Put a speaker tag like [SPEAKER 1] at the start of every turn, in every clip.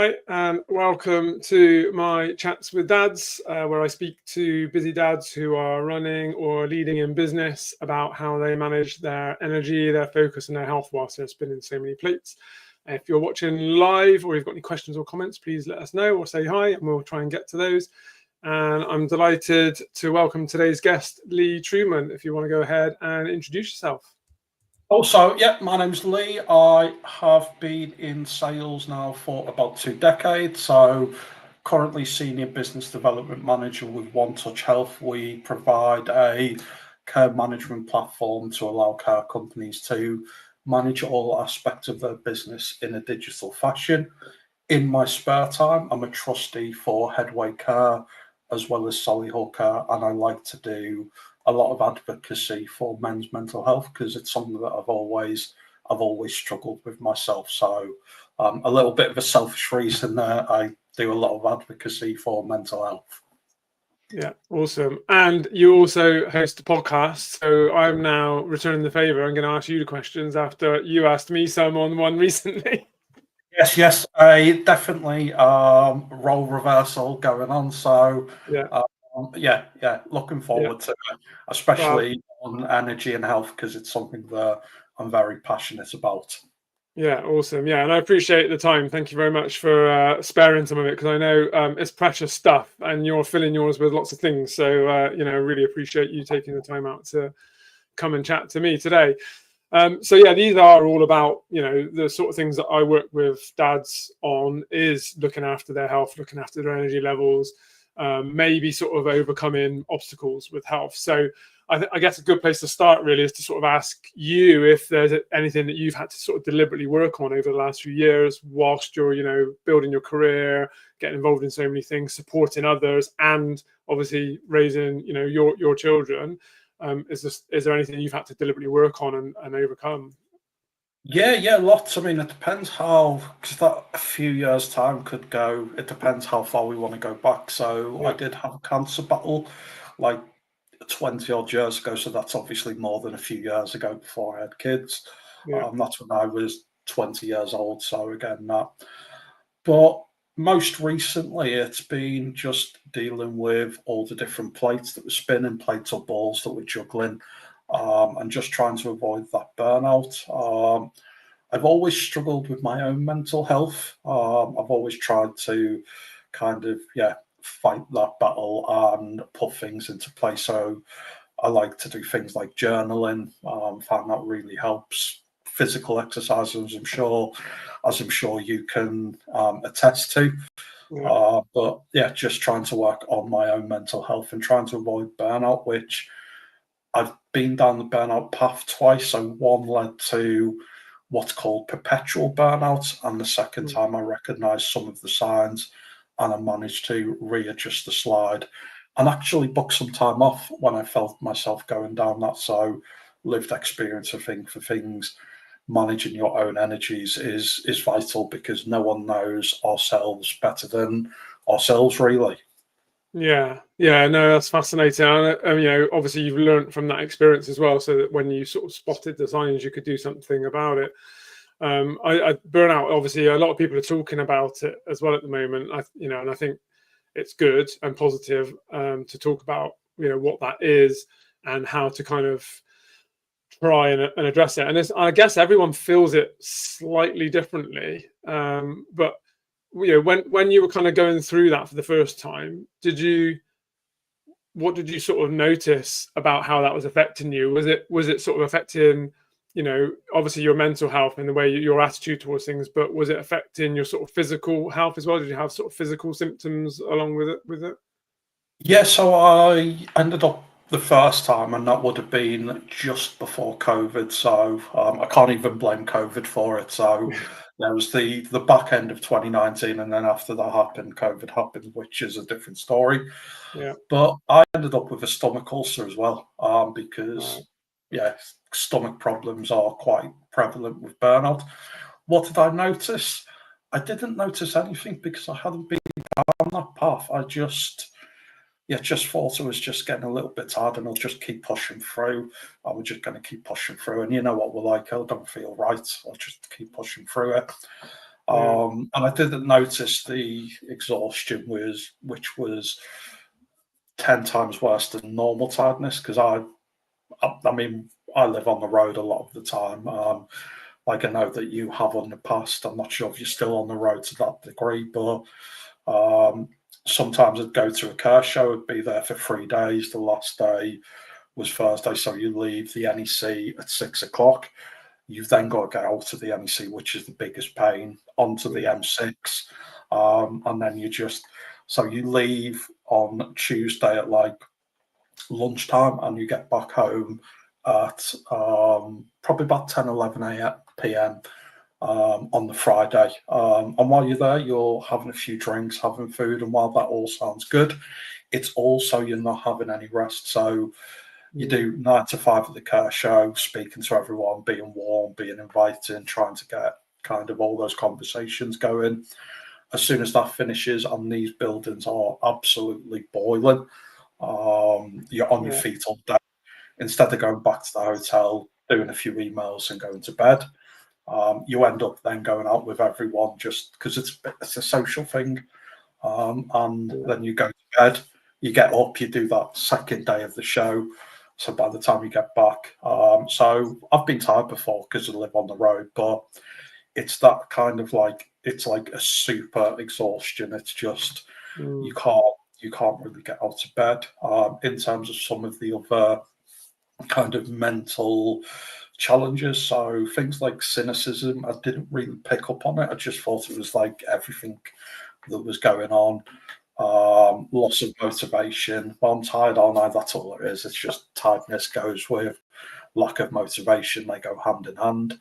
[SPEAKER 1] Hi, and welcome to my Chats with Dads, where I speak to busy dads who are running or leading in business about how they manage their energy, their focus, and their health whilst they're spinning so many plates. If you're watching live or you've got any questions or comments, please let us know or say hi, and we'll try and get to those. And I'm delighted to welcome today's guest, Lee Trueman. If you want to go ahead and introduce yourself.
[SPEAKER 2] Also, my name's Lee. I have been in sales now for about 2 decades. So currently senior business development manager with One Touch Health. We provide a care management platform to allow care companies to manage all aspects of their business in a digital fashion. In my spare time, I'm a trustee for Headway Care as well as Solihull Care, and I like to do a lot of advocacy for men's mental health because it's something that I've always struggled with myself. So a little bit of a selfish reason there. I do a lot of advocacy for mental health.
[SPEAKER 1] Yeah, awesome. And you also host a podcast. So I'm now returning the favor. I'm going to ask you the questions after you asked me some on one recently.
[SPEAKER 2] Yes, I definitely role reversal going on. So looking forward to it, especially on energy and health because it's something that I'm very passionate about.
[SPEAKER 1] Yeah, awesome. Yeah, and I appreciate the time. Thank you very much for sparing some of it because I know it's precious stuff, and you're filling yours with lots of things. So really appreciate you taking the time out to come and chat to me today. These are all about, the sort of things that I work with dads on is looking after their health, looking after their energy levels, maybe sort of overcoming obstacles with health. So I guess a good place to start really is to sort of ask you if there's anything that you've had to sort of deliberately work on over the last few years whilst you're, building your career, getting involved in so many things, supporting others, and obviously raising, your children. Is there anything you've had to deliberately work on and overcome?
[SPEAKER 2] Yeah, lots. I mean, it depends how, because that a few years' time could go. It depends how far we want to go back. So I did have a cancer battle like 20 odd years ago. So that's obviously more than a few years ago before I had kids. That's when I was 20 years old. So again, that. But most recently, it's been just dealing with all the different plates that were spinning, plates or balls that were juggling, and just trying to avoid that burnout. I've always struggled with my own mental health. I've always tried to kind of, fight that battle and put things into place. So I like to do things like journaling. Find that really helps. Physical exercise, as I'm sure you can attest to. But just trying to work on my own mental health and trying to avoid burnout, which I've been down the burnout path twice. So one led to what's called perpetual burnout, and the second time I recognised some of the signs and I managed to readjust the slide and actually book some time off when I felt myself going down that. So lived experience of things. Managing your own energies is vital because no one knows ourselves better than ourselves, really.
[SPEAKER 1] No, that's fascinating. And, obviously you've learned from that experience as well, so that when you sort of spotted the signs, you could do something about it. Burnout, obviously, a lot of people are talking about it as well at the moment. And I think it's good and positive to talk about, what that is and how to kind of try and address it. And I guess everyone feels it slightly differently. But when you were kind of going through that for the first time, what did you sort of notice about how that was affecting you? Was it sort of affecting, obviously your mental health and the way your attitude towards things, but was it affecting your sort of physical health as well? Did you have sort of physical symptoms along with it?
[SPEAKER 2] Yeah, so I ended up the first time, and that would have been just before COVID. So I can't even blame COVID for it. So there was the back end of 2019, and then after that happened, COVID happened, which is a different story.
[SPEAKER 1] Yeah.
[SPEAKER 2] But I ended up with a stomach ulcer as well, because stomach problems are quite prevalent with burnout. What did I notice? I didn't notice anything because I hadn't been down that path. I just thought I was just getting a little bit tired and I'll just keep pushing through. I was just going to keep pushing through. And you know what we're like, I don't feel right. I'll just keep pushing through it. And I didn't notice the exhaustion which was 10 times worse than normal tiredness, because I mean, I live on the road a lot of the time. Like I know that you have in the past. I'm not sure if you're still on the road to that degree, but sometimes I'd go to a car show, I'd be there for 3 days. The last day was Thursday, so you leave the NEC at 6 o'clock. You've then got to get out of the NEC, which is the biggest pain, onto the M6. And then so you leave on Tuesday at like lunchtime, and you get back home at probably about 10, 11 p.m. On the Friday. And while you're there, you're having a few drinks, having food, and while that all sounds good, it's also you're not having any rest. So you do 9 to 5 at the car show, speaking to everyone, being warm, being inviting, trying to get kind of all those conversations going. As soon as that finishes, and these buildings are absolutely boiling, you're on your feet all day. Instead of going back to the hotel, doing a few emails and going to bed, you end up then going out with everyone just because it's a social thing. And then you go to bed, you get up, you do that second day of the show. So by the time you get back, so I've been tired before because I live on the road, but it's that kind of like, it's like a super exhaustion. It's just, you can't really get out of bed. In terms of some of the other kind of mental challenges, so things like cynicism, I didn't really pick up on it. I just thought it was like everything that was going on. Loss of motivation. Well, I'm tired all night, that's all it is. It's just tiredness goes with lack of motivation. They go hand in hand.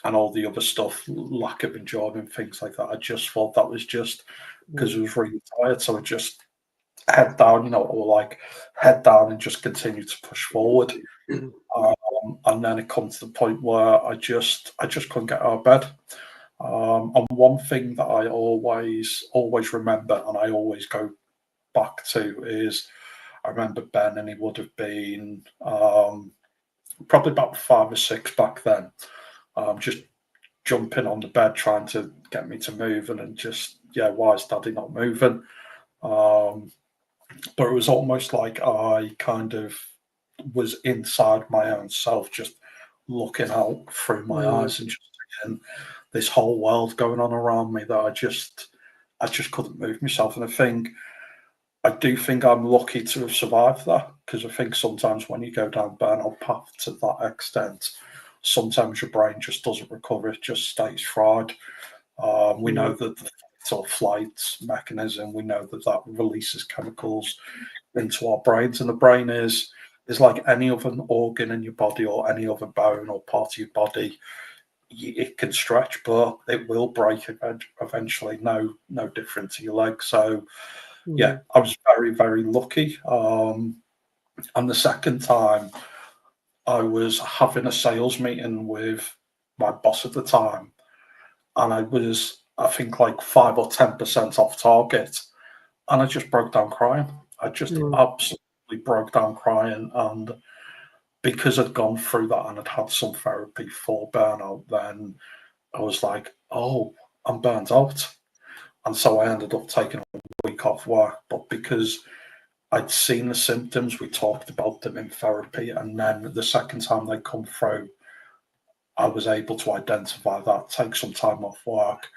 [SPEAKER 2] And all the other stuff, lack of enjoyment, things like that. I just thought that was just because I was really tired. So I just head down, or like head down and just continue to push forward. And then it comes to the point where I just couldn't get out of bed. And one thing that I always remember, and I always go back to, is I remember Ben, and he would have been probably about 5 or 6 back then, just jumping on the bed trying to get me to move, and then just, why is Daddy not moving? But it was almost like I kind of was inside my own self, just looking out through my eyes and just seeing this whole world going on around me that I just couldn't move myself. And I do think I'm lucky to have survived that, because I think sometimes when you go down burnout path to that extent, sometimes your brain just doesn't recover, it just stays fried. We know that the fight or flight mechanism, we know that releases chemicals into our brains, and the brain is like any other organ in your body or any other bone or part of your body. It can stretch, but it will break eventually. No different to your leg. So I was very, very lucky. And the second time, I was having a sales meeting with my boss at the time, and I was, I think, like 5 or 10% off target, and I just broke down crying. I just absolutely broke down crying, and because I'd gone through that and I'd had some therapy for burnout, then I was like, oh, I'm burnt out. And so I ended up taking a week off work. But because I'd seen the symptoms, we talked about them in therapy, and then the second time they come through, I was able to identify that, take some time off work,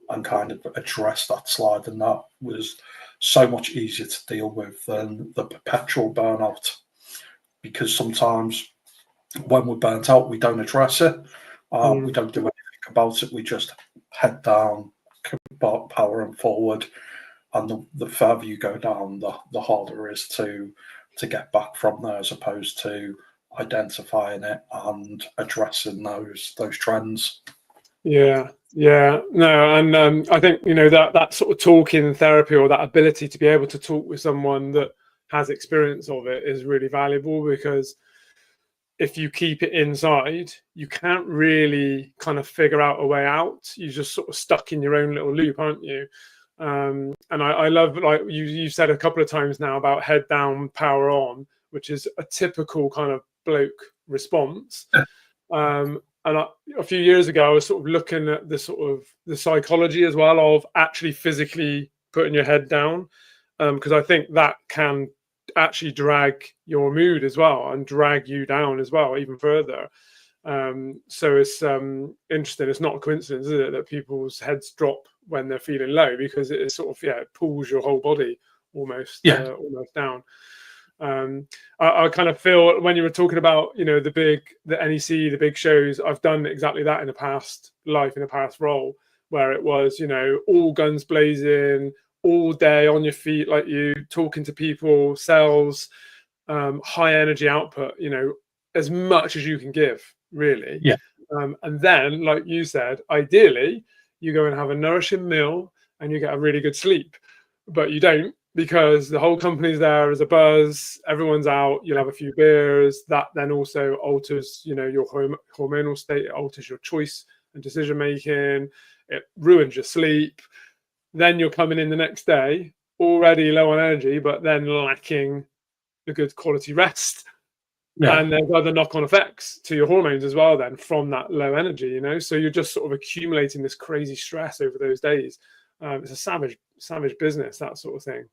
[SPEAKER 2] and kind of address that slide. And that was so much easier to deal with than the perpetual burnout, because sometimes when we're burnt out, we don't address it. We don't do anything about it. We just head down, powering forward. And the further you go down, the harder it is to get back from there, as opposed to identifying it and addressing those trends.
[SPEAKER 1] No, and I think that sort of talking therapy, or that ability to be able to talk with someone that has experience of it, is really valuable, because if you keep it inside, you can't really kind of figure out a way out. You're just sort of stuck in your own little loop, aren't you? And I love, like you said a couple of times now, about head down, power on, which is a typical kind of bloke response. a few years ago, I was sort of looking at the psychology as well of actually physically putting your head down, because I think that can actually drag your mood as well and drag you down as well, even further. So it's interesting. It's not a coincidence, is it, that people's heads drop when they're feeling low, because it is sort of, it pulls your whole body almost down. I kind of feel when you were talking about, the NEC, the big shows, I've done exactly that in a past life, in a past role, where it was, all guns blazing, all day on your feet, like you, talking to people, sales, high energy output, as much as you can give, really.
[SPEAKER 2] Yeah.
[SPEAKER 1] And then, like you said, ideally, you go and have a nourishing meal and you get a really good sleep, but you don't, because the whole company's there as a buzz, everyone's out, you'll have a few beers. That then also alters, your hormonal state, it alters your choice and decision making, it ruins your sleep. Then you're coming in the next day already low on energy, but then lacking the good quality rest.
[SPEAKER 2] Yeah.
[SPEAKER 1] And there's other knock-on effects to your hormones as well then from that low energy, so you're just sort of accumulating this crazy stress over those days. It's a savage business, that sort of thing.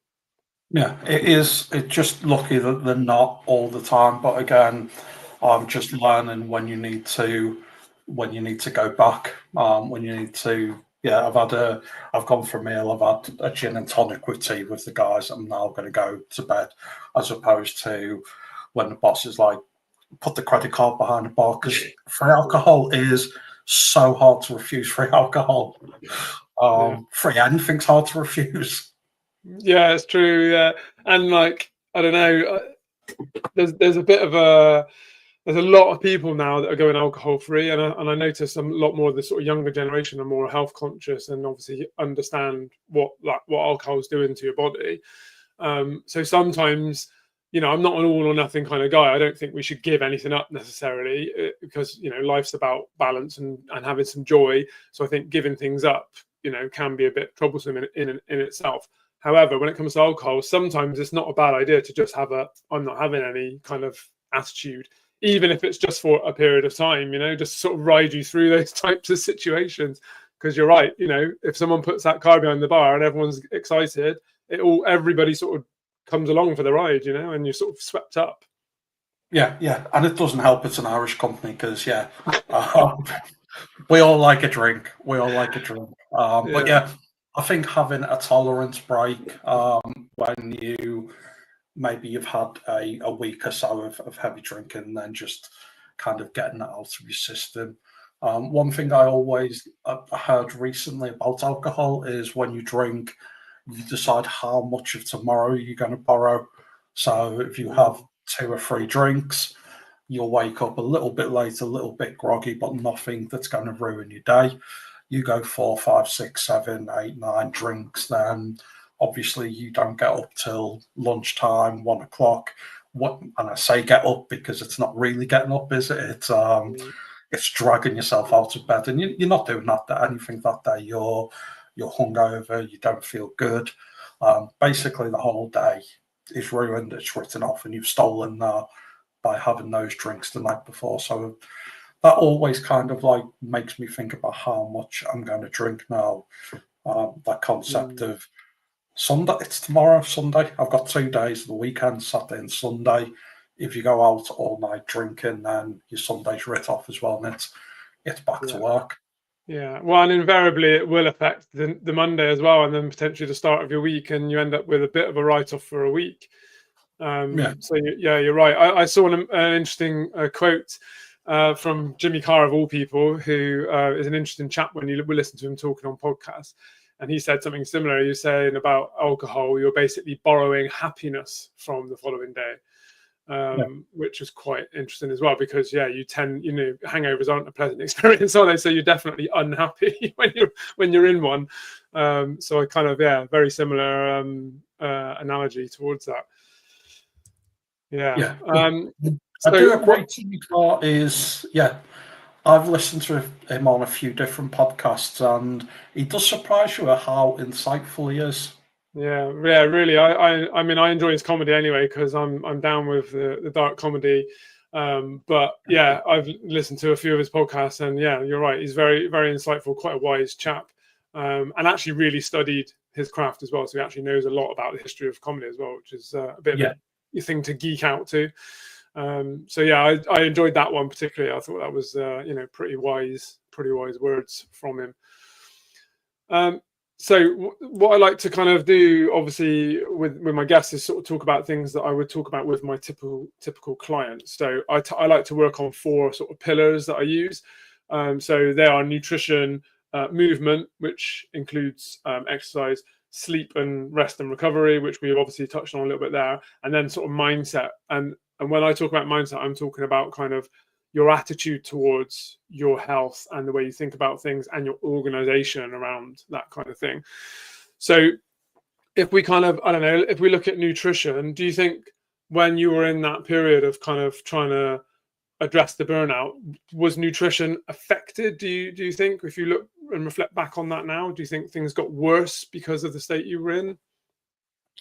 [SPEAKER 2] Yeah, it is. It's just lucky that they're not all the time. But again, I'm just learning when you need to go back. When you need to. Yeah, I've gone for a meal. I've had a gin and tonic with tea with the guys. I'm now going to go to bed, as opposed to when the boss is like, put the credit card behind the bar, because free alcohol is so hard to refuse. Free alcohol, free anything's hard to refuse.
[SPEAKER 1] Yeah, it's true. Yeah, and like, I don't know, there's a bit of there's a lot of people now that are going alcohol free, and I notice a lot more of the sort of younger generation are more health conscious and obviously understand what alcohol is doing to your body. So sometimes, I'm not an all or nothing kind of guy. I don't think we should give anything up necessarily, because life's about balance and having some joy. So I think giving things up, can be a bit troublesome in itself. However, when it comes to alcohol, sometimes it's not a bad idea to just have I'm not having any kind of attitude, even if it's just for a period of time, just sort of ride you through those types of situations. Because you're right, if someone puts that car behind the bar and everyone's excited, everybody sort of comes along for the ride, and you're sort of swept up.
[SPEAKER 2] Yeah, and it doesn't help it's an Irish company, because we all like a drink. But yeah, I think having a tolerance break, when you've had a week or so of heavy drinking, and then just kind of getting that out of your system. One thing I always heard recently about alcohol is when you drink, you decide how much of tomorrow you're going to borrow. So if you have 2 or 3 drinks, you'll wake up a little bit late, a little bit groggy, but nothing that's going to ruin your day. You go 4, 5, 6, 7, 8, 9 drinks, then obviously you don't get up till lunchtime, 1 o'clock. And I say get up because it's not really getting up, is it? It's dragging yourself out of bed, and you're not doing anything that day. You're hungover, you don't feel good. Basically, the whole day is ruined. It's written off, and you've stolen by having those drinks the night before. So that always kind of like makes me think about how much I'm going to drink now. That concept of Sunday, it's tomorrow, Sunday. I've got 2 days, the weekend, Saturday and Sunday. If you go out all night drinking, then your Sunday's writ off as well, and it's back to work.
[SPEAKER 1] Yeah, well, and invariably it will affect the Monday as well, and then potentially the start of your week, and you end up with a bit of a write-off for a week. So you're right. I saw an interesting quote from Jimmy Carr, of all people, who is an interesting chap when you listen to him talking on podcasts. And he said something similar. He was saying about alcohol, you're basically borrowing happiness from the following day, which was quite interesting as well, because hangovers aren't a pleasant experience, are they? So you're definitely unhappy when you're in one. So I kind of, very similar analogy towards that. Yeah.
[SPEAKER 2] I do agree. Jimmy Carr is, I've listened to him on a few different podcasts, and he does surprise you at how insightful he is.
[SPEAKER 1] Yeah, really. I mean, I enjoy his comedy anyway, because I'm down with the dark comedy. But yeah, I've listened to a few of his podcasts, and yeah, you're right. He's very, very insightful, quite a wise chap, and actually really studied his craft as well. So he actually knows a lot about the history of comedy as well, which is a bit of a thing to geek out to. So yeah, I enjoyed that one particularly. I thought that was pretty wise words from him. So what I like to kind of do, obviously, with my guests is sort of talk about things that I would talk about with my typical clients. So I like to work on 4 sort of pillars that I use. So they are nutrition, movement, which includes exercise, sleep and rest and recovery, which we've obviously touched on a little bit there, and then sort of mindset. And when I talk about mindset, I'm talking about kind of your attitude towards your health and the way you think about things and your organization around that kind of thing. So if we kind of, I don't know, if we look at nutrition, do you think when you were in that period of kind of trying to address the burnout, was nutrition affected? Do you think, if you look and reflect back on that now, do you think things got worse because of the state you were in?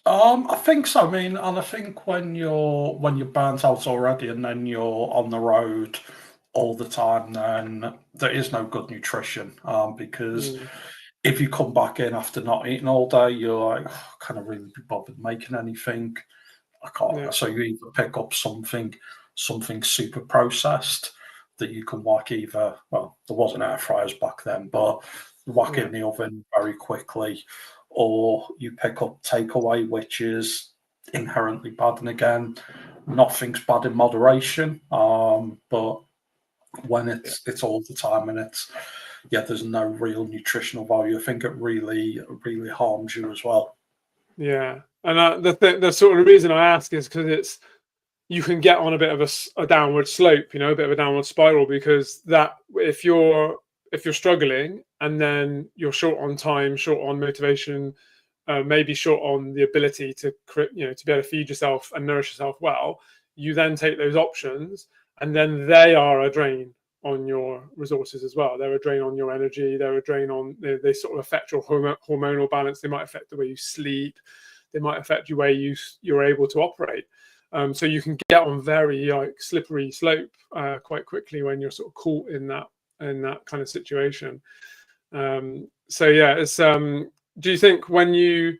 [SPEAKER 2] I think so. I mean, and I think when you're burnt out already, and then you're on the road all the time, then there is no good nutrition. Because if you come back in after not eating all day, you're like, oh, I can't really be bothered making anything. I can't.
[SPEAKER 1] Yeah.
[SPEAKER 2] So you either pick up something super processed that you can whack either. Well, there wasn't air fryers back then, but whack in the oven very quickly, or you pick up takeaway, which is inherently bad. And again, nothing's bad in moderation. But when it's all the time and there's no real nutritional value, I think it really harms you as well.
[SPEAKER 1] Yeah, and the sort of reason I ask is because you can get on a bit of a downward slope, a bit of a downward spiral, because that if you're struggling and then you're short on time, short on motivation, maybe short on the ability to to be able to feed yourself and nourish yourself well, you then take those options and then they are a drain on your resources as well. They're a drain on your energy. They're a drain on, they sort of affect your hormonal balance. They might affect the way you sleep. They might affect the way you're able to operate. So you can get on very slippery slope quite quickly when you're sort of caught in that kind of situation. So yeah, it's do you think when you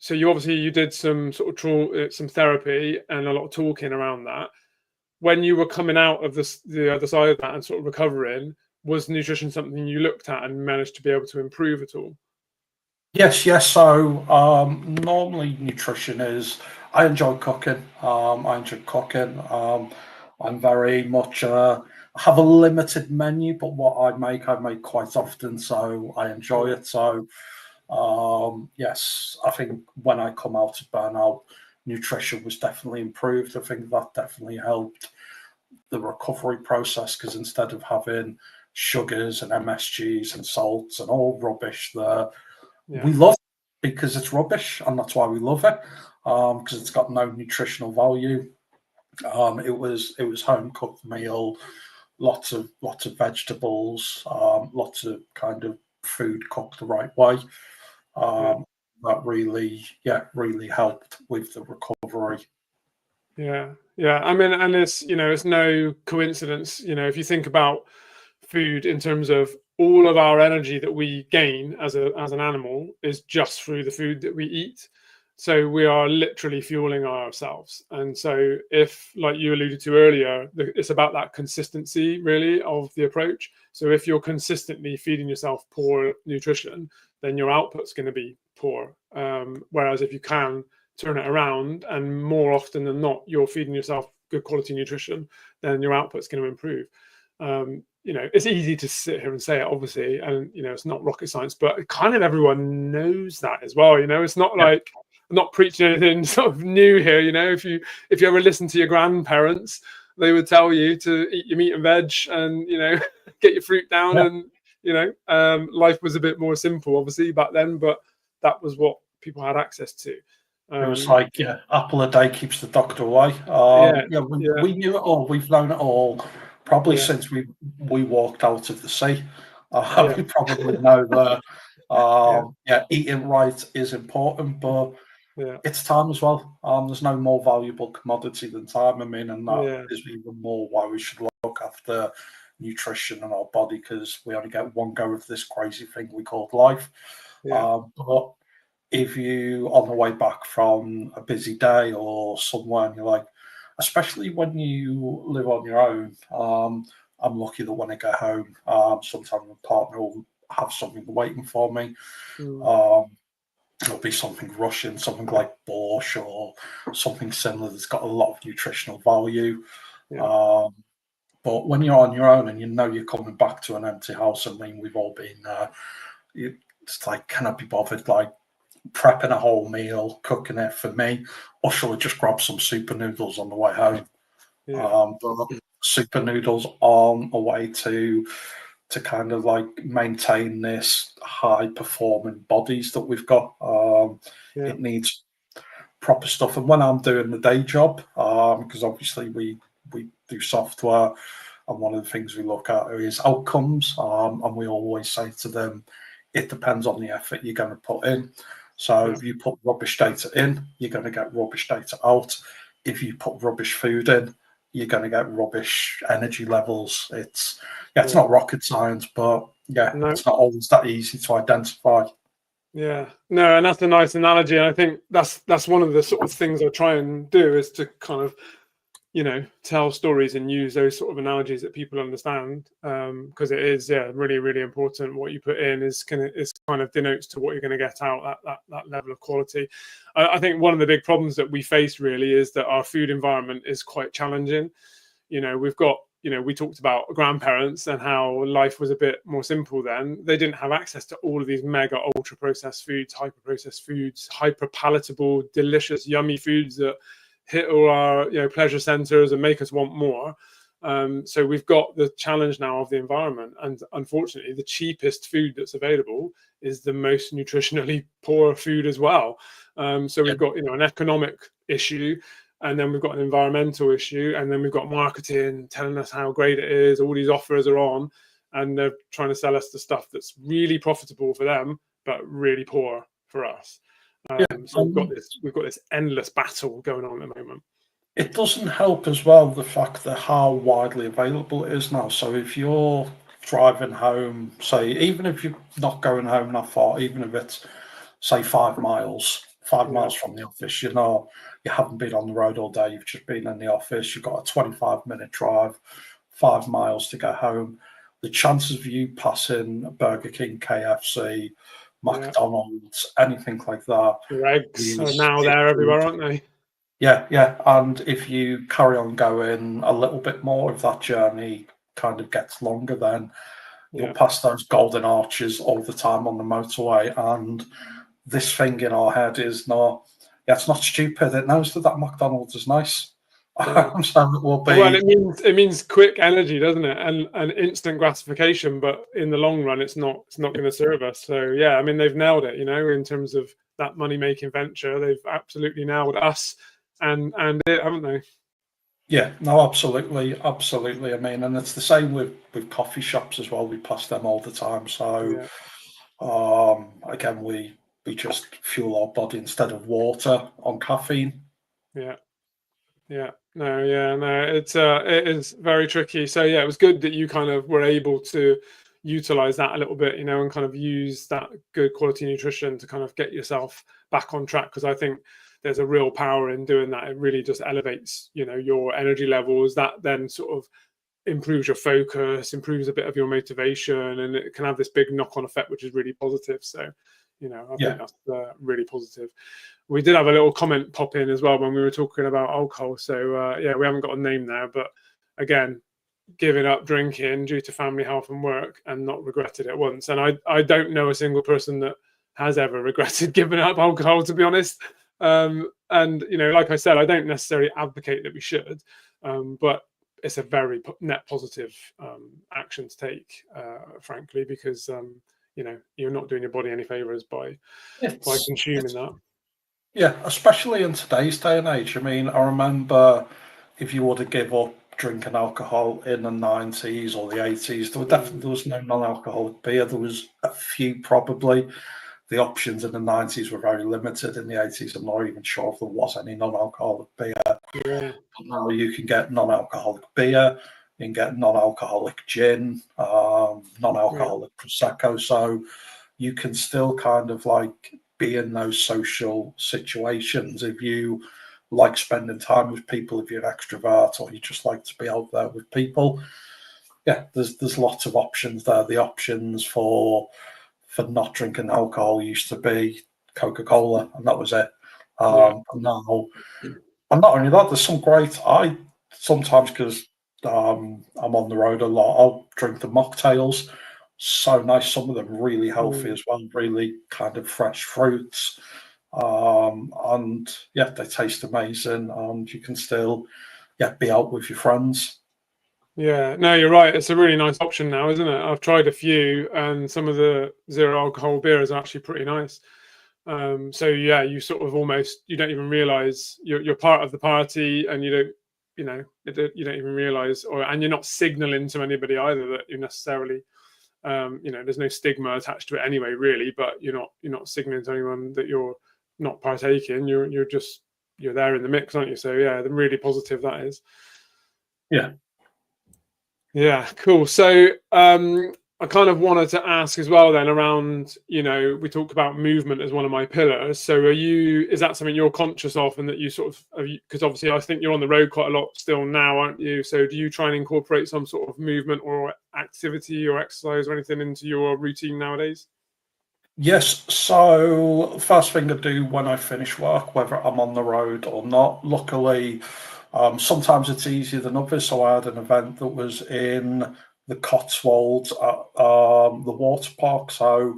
[SPEAKER 1] did some sort of some therapy and a lot of talking around that, when you were coming out of the other side of that and sort of recovering, was nutrition something you looked at and managed to be able to improve at all?
[SPEAKER 2] Yes. So normally nutrition is, I enjoy cooking. I'm very much have a limited menu, but what I make quite often, so I enjoy it. So yes, I think when I come out of burnout, nutrition was definitely improved. I think that definitely helped the recovery process, because instead of having sugars and MSGs and salts and all rubbish there, we love it because it's rubbish, and that's why we love it, because it's got no nutritional value. It was home cooked meal, lots of vegetables, lots of kind of food cooked the right way. That really helped with the recovery.
[SPEAKER 1] Yeah. I mean, and it's no coincidence, if you think about food in terms of all of our energy that we gain as an animal is just through the food that we eat. So we are literally fueling ourselves. And so if, like you alluded to earlier, it's about that consistency really of the approach. So if you're consistently feeding yourself poor nutrition, then your output's going to be poor. Whereas if you can turn it around, and more often than not, you're feeding yourself good quality nutrition, then your output's going to improve. It's easy to sit here and say it, obviously, and it's not rocket science, but kind of everyone knows that as well. It's not like I'm not preaching anything sort of new here. If you ever listen to your grandparents, they would tell you to eat your meat and veg, and get your fruit down, and life was a bit more simple, obviously, back then, but that was what people had access to.
[SPEAKER 2] It was like, apple a day keeps the doctor away. We knew it all. We've known it all probably since we walked out of the sea. We probably know that eating right is important, but
[SPEAKER 1] Yeah.
[SPEAKER 2] it's time as well. There's no more valuable commodity than time. I mean, and that
[SPEAKER 1] Yeah.
[SPEAKER 2] is even more why we should look after nutrition and our body, because we only get one go of this crazy thing we call life.
[SPEAKER 1] Yeah.
[SPEAKER 2] But if you on the way back from a busy day or somewhere, and you're like, especially when you live on your own, I'm lucky that when I get home, sometimes my partner will have something waiting for me.
[SPEAKER 1] Mm.
[SPEAKER 2] It'll be something Russian, something like borscht or something similar that's got a lot of nutritional value.
[SPEAKER 1] Yeah.
[SPEAKER 2] But when you're on your own and you know you're coming back to an empty house, I mean, we've all been there. It's like, can I be bothered like prepping a whole meal, cooking it for me, or shall I just grab some super noodles on the way home?
[SPEAKER 1] Yeah.
[SPEAKER 2] But super noodles on a way to kind of like maintain this high performing bodies that we've got.
[SPEAKER 1] Yeah.
[SPEAKER 2] It needs proper stuff. And when I'm doing the day job, because obviously we do software, and one of the things we look at is outcomes, and we always say to them, it depends on the effort you're going to put in. So
[SPEAKER 1] Yeah.
[SPEAKER 2] if you put rubbish data in, you're going to get rubbish data out. If you put rubbish food in, you're going to get rubbish energy levels. It's
[SPEAKER 1] Yeah.
[SPEAKER 2] not rocket science, but yeah,
[SPEAKER 1] No.
[SPEAKER 2] it's not always that easy to identify.
[SPEAKER 1] Yeah, no, and that's a nice analogy. And I think that's one of the sort of things I try and do, is to kind of, tell stories and use those sort of analogies that people understand, because it is, really, really important. What you put in is kind of denotes to what you're going to get out, that level of quality. I think one of the big problems that we face really is that our food environment is quite challenging. We've got, we talked about grandparents and how life was a bit more simple then. They didn't have access to all of these mega ultra processed foods, hyper processed foods, hyper palatable, delicious, yummy foods that hit all our pleasure centers and make us want more. So we've got the challenge now of the environment, and unfortunately the cheapest food that's available is the most nutritionally poor food as well. So we've got an economic issue, and then we've got an environmental issue, and then we've got marketing telling us how great it is. All these offers are on, and they're trying to sell us the stuff that's really profitable for them, but really poor for us. So we've got this endless battle going on at the moment.
[SPEAKER 2] It doesn't help as well the fact that how widely available it is now. So if you're driving home, say, even if you're not going home that far, even if it's say 5 miles, five
[SPEAKER 1] Yeah.
[SPEAKER 2] miles from the office, you haven't been on the road all day, you've just been in the office, you've got a 25-minute drive, 5 miles to get home. The chances of you passing Burger King, KFC, McDonald's, anything like that,
[SPEAKER 1] Eggs are now there everywhere, aren't they?
[SPEAKER 2] yeah. And if you carry on going a little bit more, if that journey kind of gets longer, then you'll pass those golden arches all the time on the motorway. And this thing in our head is not, it's not stupid. It knows that McDonald's is nice.
[SPEAKER 1] Yeah.
[SPEAKER 2] So it will be.
[SPEAKER 1] Well, it means quick energy, doesn't it? And instant gratification, but in the long run, it's not going to serve us. So yeah, I mean, they've nailed it, in terms of that money-making venture. They've absolutely nailed us and it, haven't they?
[SPEAKER 2] Yeah, no, absolutely. I mean, and it's the same with coffee shops as well. We pass them all the time. So again, we just fuel our body instead of water on caffeine.
[SPEAKER 1] Yeah. No, it is very tricky. So yeah, it was good that you kind of were able to utilize that a little bit, and kind of use that good quality nutrition to kind of get yourself back on track, because I think there's a real power in doing that. It really just elevates, your energy levels. That then sort of improves your focus, improves a bit of your motivation, and it can have this big knock-on effect, which is really positive. So, I think that's really positive. We did have a little comment pop in as well when we were talking about alcohol. So we haven't got a name there, but again, giving up drinking due to family, health, and work, and not regretted it once. And I don't know a single person that has ever regretted giving up alcohol, to be honest. And like I said, I don't necessarily advocate that we should, but it's a very net positive action to take, frankly, because you're not doing your body any favors by consuming that.
[SPEAKER 2] Yeah, especially in today's day and age. I mean, I remember if you were to give up drinking alcohol in the 90s or the 80s, there was no non-alcoholic beer. There was a few probably, the options in the 90s were very limited. In the 80s, I'm not even sure if there was any non-alcoholic beer.
[SPEAKER 1] Yeah.
[SPEAKER 2] But now you can get non-alcoholic beer, you can get non-alcoholic gin, non-alcoholic Prosecco. So you can still kind of like be in those social situations if you like spending time with people, if you're an extrovert or you just like to be out there with people. Yeah, there's lots of options there. The options for not drinking alcohol used to be Coca-Cola, and that was it. Now, and not only that, there's some great. I sometimes, because I'm on the road a lot, I'll drink the mocktails. So nice. Some of them really healthy as well. Really kind of fresh fruits, and yeah, they taste amazing. And you can still, be out with your friends.
[SPEAKER 1] Yeah, no, you're right. It's a really nice option now, isn't it? I've tried a few, and some of the zero alcohol beers are actually pretty nice. So yeah, you sort of almost, you don't even realize you're part of the party, and you don't, you don't even realize, and you're not signaling to anybody either that you're necessarily, there's no stigma attached to it anyway, really. But you're not signaling to anyone that you're not partaking. You're there in the mix, aren't you? So yeah, really positive that is.
[SPEAKER 2] Yeah.
[SPEAKER 1] Yeah, cool. So I kind of wanted to ask as well then around, we talk about movement as one of my pillars. So is that something you're conscious of, and that you sort of, because obviously I think you're on the road quite a lot still now, aren't you? So do you try and incorporate some sort of movement or activity or exercise or anything into your routine nowadays?
[SPEAKER 2] Yes, so first thing I do when I finish work, whether I'm on the road or not, luckily, sometimes it's easier than others. So I had an event that was in the Cotswolds at the water park. So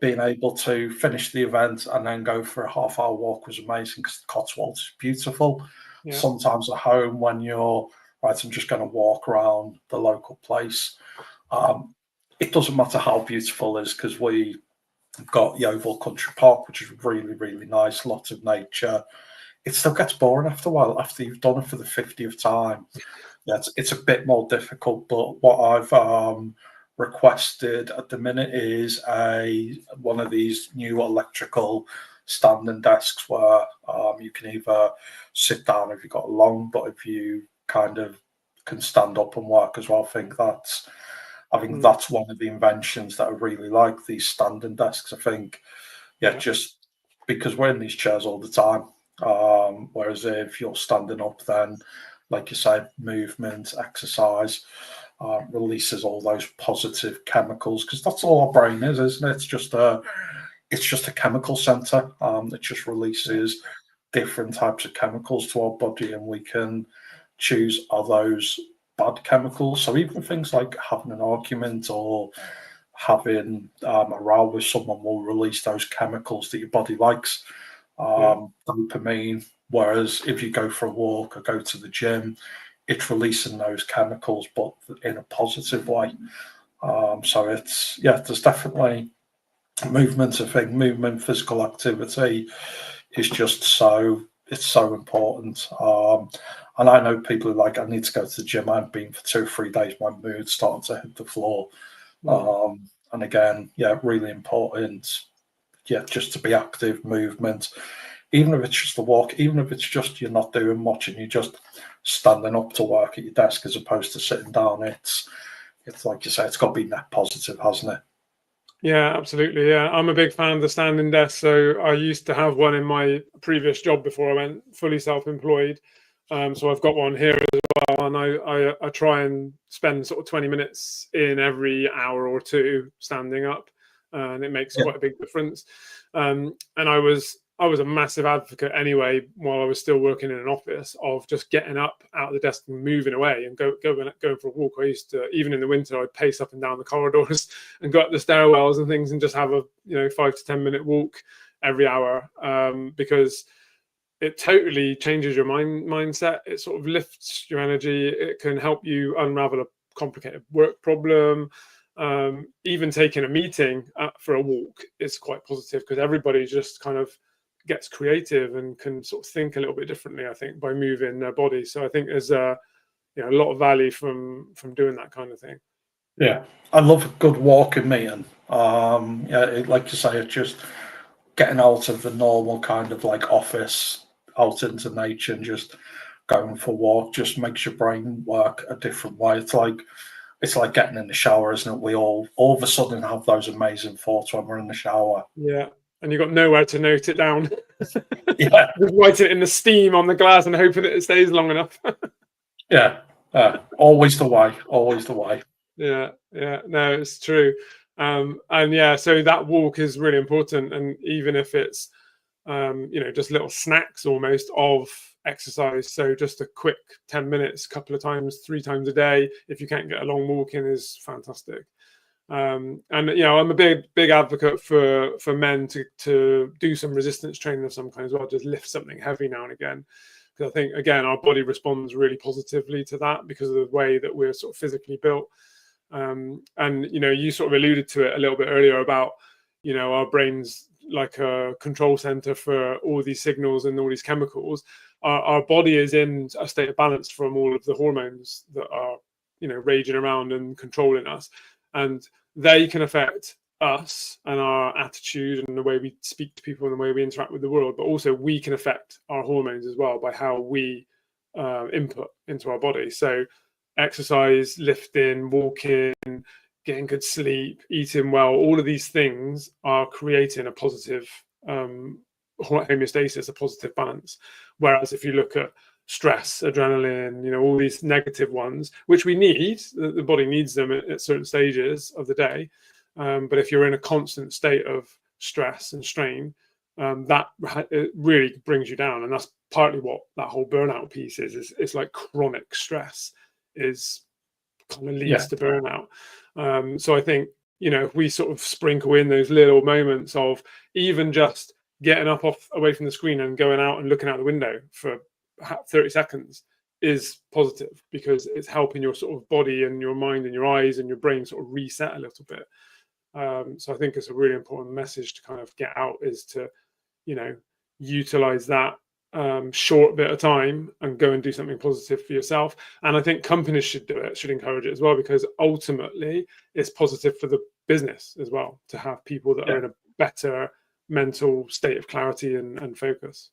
[SPEAKER 2] being able to finish the event and then go for a half-hour walk was amazing, because the Cotswolds is beautiful.
[SPEAKER 1] Yeah.
[SPEAKER 2] Sometimes at home, when you're, right, I'm just going to walk around the local place. It doesn't matter how beautiful it is, because we've got Yeovil Country Park, which is really, really nice, lots of nature. It still gets boring after a while, after you've done it for the 50th time. Yeah, it's a bit more difficult, but what I've requested at the minute is one of these new electrical standing desks where you can either sit down if you've got long, but if you kind of can stand up and work as well. I think that's one of the inventions that I really like, these standing desks. I think, just because we're in these chairs all the time. Whereas if you're standing up, then, like you said, movement, exercise releases all those positive chemicals, because that's all our brain is, isn't it? It's just a chemical center that just releases different types of chemicals to our body, and we can choose, are those bad chemicals? So even things like having an argument or having a row with someone will release those chemicals that your body likes, dopamine. Whereas if you go for a walk or go to the gym, it's releasing those chemicals, but in a positive way. So there's definitely movement. I think movement, physical activity is just so important. And I know people who I need to go to the gym. I've been for 2 or 3 days, my mood's starting to hit the floor. And again, really important. Just to be active, movement, even if it's just a walk, even if it's just you're not doing much and you're just standing up to work at your desk as opposed to sitting down. It's like you say, it's got to be net positive, hasn't it?
[SPEAKER 1] Yeah, absolutely. Yeah, I'm a big fan of the standing desk. So I used to have one in my previous job before I went fully self-employed. So I've got one here as well, and I try and spend sort of 20 minutes in every hour or two standing up, and it makes quite a big difference. And I was a massive advocate anyway, while I was still working in an office, of just getting up out of the desk and moving away and going for a walk. I used to, even in the winter, I'd pace up and down the corridors and go up the stairwells and things and just have a 5 to 10 minute walk every hour, because it totally changes your mindset. It sort of lifts your energy. It can help you unravel a complicated work problem. Even taking a meeting for a walk is quite positive, because everybody just kind of gets creative and can sort of think a little bit differently, I think, by moving their body. So I think there's a lot of value from doing that kind of thing.
[SPEAKER 2] Yeah, I love a good walk in meeting. Like you say, it's just getting out of the normal kind of like office, out into nature, and just going for a walk just makes your brain work a different way. It's like getting in the shower, isn't it? We all of a sudden have those amazing thoughts when we're in the shower.
[SPEAKER 1] Yeah, and you've got nowhere to note it down.
[SPEAKER 2] Yeah,
[SPEAKER 1] Just writing it in the steam on the glass and hoping that it stays long enough.
[SPEAKER 2] yeah, always the way, always the way.
[SPEAKER 1] Yeah, no, it's true. And yeah, so that walk is really important. And even if it's, just little snacks almost of exercise. So just a quick 10 minutes, couple of times, 3 times a day, if you can't get a long walk in, is fantastic. And I'm a big advocate for men to do some resistance training of some kind as well, just lift something heavy now and again. Because I think, again, our body responds really positively to that because of the way that we're sort of physically built. And you sort of alluded to it a little bit earlier about our brains like a control center for all these signals and all these chemicals. Our body is in a state of balance from all of the hormones that are raging around and controlling us, and they can affect us and our attitude and the way we speak to people and the way we interact with the world, but also we can affect our hormones as well by how we input into our body. So exercise, lifting, walking, getting good sleep, eating well, all of these things are creating a positive homeostasis, a positive balance. Whereas if you look at stress, adrenaline, all these negative ones, which we need, the body needs them at certain stages of the day. But if you're in a constant state of stress and strain, it really brings you down. And that's partly what that whole burnout piece is. It's like chronic stress is kind of leads to burnout. So I think, if we sort of sprinkle in those little moments of even just getting up away from the screen and going out and looking out the window for 30 seconds is positive, because it's helping your sort of body and your mind and your eyes and your brain sort of reset a little bit. So I think it's a really important message to kind of get out, is to, utilize that short bit of time and go and do something positive for yourself. And I think companies should do it, should encourage it as well, because ultimately it's positive for the business as well to have people that are in a better mental state of clarity and focus.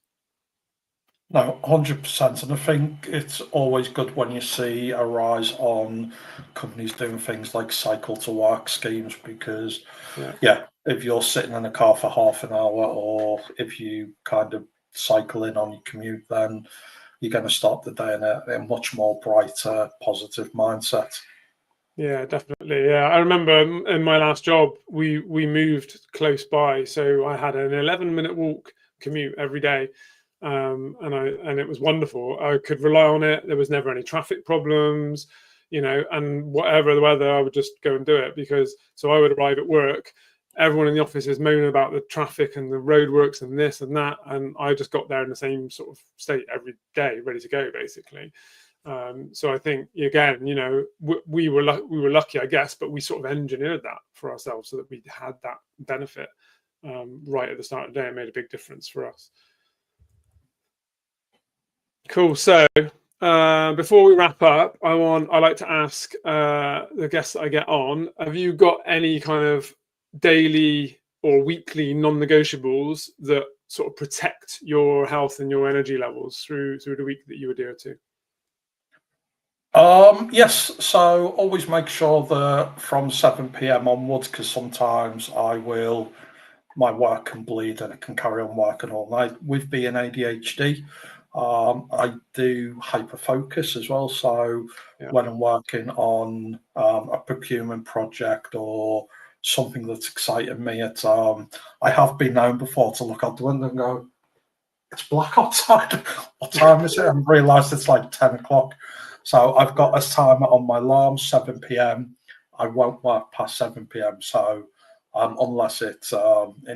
[SPEAKER 2] No, 100%. And I think it's always good when you see a rise on companies doing things like cycle to work schemes, because, if you're sitting in a car for half an hour, or if you kind of cycle in on your commute, then you're going to start the day in a much more brighter, positive mindset.
[SPEAKER 1] Yeah, definitely. Yeah, I remember in my last job, we moved close by, so I had an 11-minute walk commute every day. And it was wonderful. I could rely on it. There was never any traffic problems, and whatever the weather, I would just go and do it, because so I would arrive at work, everyone in the office is moaning about the traffic and the roadworks and this and that, and I just got there in the same sort of state every day, ready to go, basically. So I think, again, we were lucky, I guess, but we sort of engineered that for ourselves so that we had that benefit right at the start of the day. It made a big difference for us. Cool. So before we wrap up, I like to ask the guests that I get on, have you got any kind of daily or weekly non-negotiables that sort of protect your health and your energy levels through the week that you adhere to?
[SPEAKER 2] Yes, so always make sure that from 7 p.m. onwards, because sometimes my work can bleed and it can carry on working all night. With being ADHD, I do hyperfocus as well. So when I'm working on a procurement project or something that's exciting me, I have been known before to look out the window and go, "It's black outside. What time is it?" and realise it's like 10 o'clock. So I've got a timer on my alarm, 7 p.m. I won't work past 7 p.m. So unless it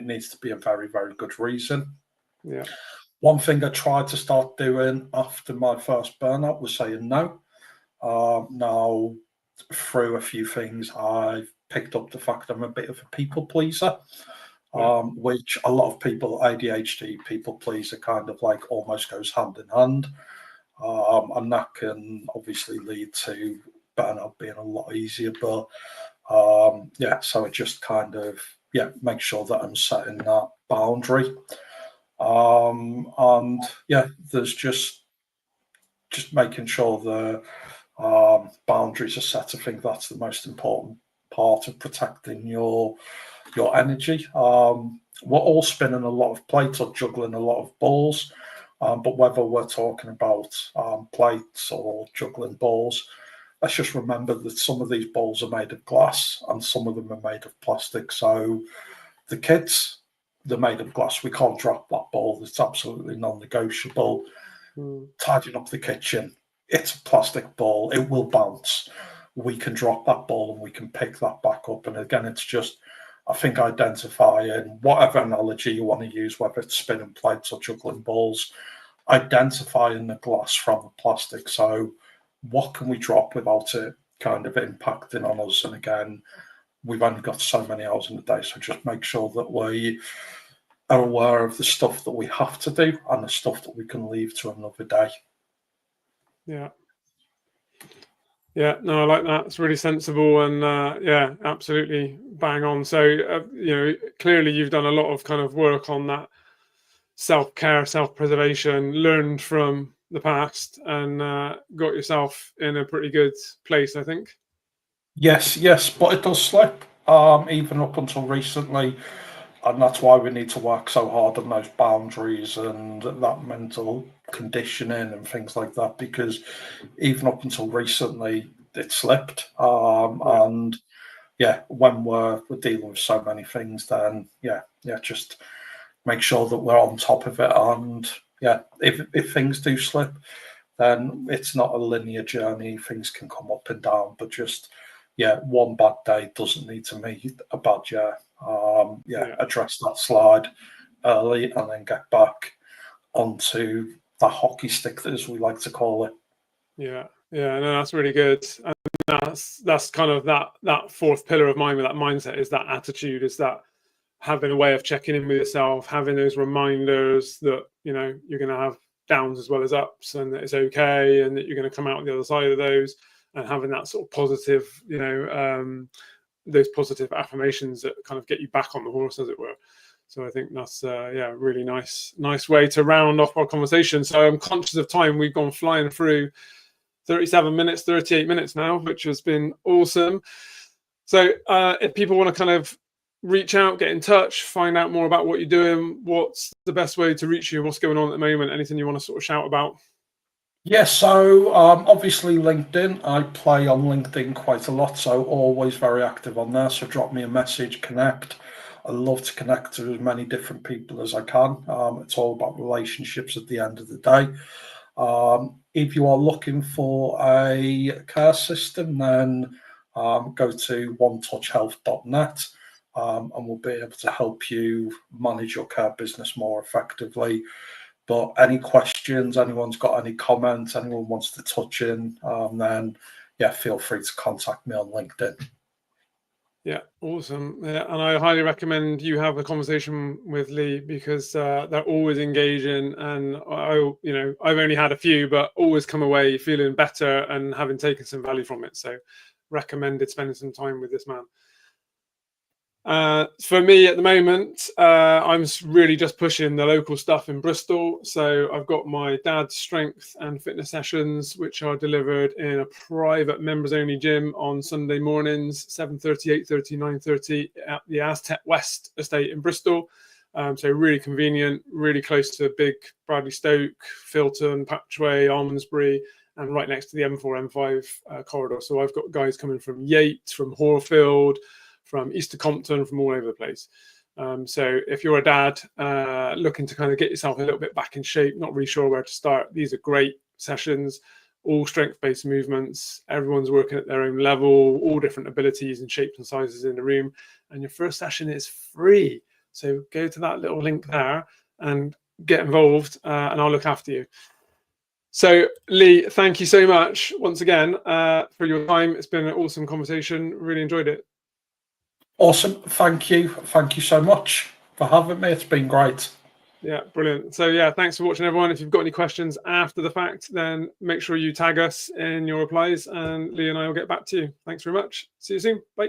[SPEAKER 2] needs to be a very, very good reason.
[SPEAKER 1] Yeah.
[SPEAKER 2] One thing I tried to start doing after my first burnout was saying no. Now, through a few things, I've picked up the fact I'm a bit of a people pleaser, which a lot of people, ADHD people pleaser, kind of like almost goes hand in hand. And that can obviously lead to burnout being a lot easier. But so it just kind of yeah, make sure that I'm setting that boundary. And yeah, there's just making sure the boundaries are set. I think that's the most important part of protecting your energy. We're all spinning a lot of plates or juggling a lot of balls, but whether we're talking about plates or juggling balls, let's just remember that some of these balls are made of glass and some of them are made of plastic. So the kids, they're made of glass. We can't drop that ball. It's absolutely non-negotiable. Tidying up the kitchen, it's a plastic ball. It will bounce. We can drop that ball and we can pick that back up. And again, it's just, I think, identifying whatever analogy you want to use, whether it's spinning plates or juggling balls, identifying the glass from the plastic. So what can we drop without it kind of impacting on us? And again, we've only got so many hours in the day, so just make sure that we are aware of the stuff that we have to do and the stuff that we can leave to another day.
[SPEAKER 1] Yeah. Yeah, no, I like that. It's really sensible, and yeah, absolutely bang on. So, clearly you've done a lot of kind of work on that self-care, self-preservation, learned from the past, and got yourself in a pretty good place, I think.
[SPEAKER 2] Yes, but it does slip, even up until recently, and that's why we need to work so hard on those boundaries and that mental conditioning and things like that, because even up until recently it slipped. And yeah, when we're dealing with so many things, then yeah, just make sure that we're on top of it. And yeah, if things do slip, then it's not a linear journey. Things can come up and down, but just one bad day doesn't need to make a bad year. Address that slide early and then get back onto the hockey stick, as we like to call it.
[SPEAKER 1] Yeah, no, that's really good. And that's kind of that fourth pillar of mine with that mindset, is that attitude, is that having a way of checking in with yourself, having those reminders that you're going to have downs as well as ups, and that it's okay, and that you're going to come out on the other side of those, and having that sort of positive, those positive affirmations that kind of get you back on the horse, as it were. So I think that's really nice way to round off our conversation. So I'm conscious of time. We've gone flying through 37 minutes, 38 minutes now, which has been awesome. So if people want to kind of reach out, get in touch, find out more about what you're doing, what's the best way to reach you? What's going on at the moment? Anything you want to sort of shout about?
[SPEAKER 2] Yes, so obviously LinkedIn. I play on LinkedIn quite a lot, so always very active on there. So drop me a message, connect. I love to connect to as many different people as I can. It's all about relationships at the end of the day. If you are looking for a care system, then go to onetouchhealth.net, and we'll be able to help you manage your care business more effectively. But any questions, anyone's got any comments, anyone wants to touch in, then feel free to contact me on LinkedIn. Yeah,
[SPEAKER 1] awesome. Yeah, and I highly recommend you have a conversation with Lee, because they're always engaging, and I've only had a few, but always come away feeling better and having taken some value from it. So recommended spending some time with this man. For me at the moment, I'm really just pushing the local stuff in Bristol. So I've got my dad's strength and fitness sessions, which are delivered in a private members only gym on Sunday mornings, 7:30, 8:30, 9:30 at the Aztec West estate in Bristol. So really convenient, really close to big Bradley Stoke, Filton, Patchway, Almondsbury, and right next to the M4, M5 corridor. So I've got guys coming from Yates, from Horfield, from Easter Compton, from all over the place. So if you're a dad looking to kind of get yourself a little bit back in shape, not really sure where to start, these are great sessions, all strength-based movements. Everyone's working at their own level, all different abilities and shapes and sizes in the room. And your first session is free. So go to that little link there and get involved, and I'll look after you. So Lee, thank you so much once again for your time. It's been an awesome conversation. Really enjoyed it.
[SPEAKER 2] Awesome. Thank you. Thank you so much for having me. It's been great.
[SPEAKER 1] Yeah, brilliant. So yeah, thanks for watching, everyone. If you've got any questions after the fact, then make sure you tag us in your replies, and Lee and I will get back to you. Thanks very much. See you soon. Bye.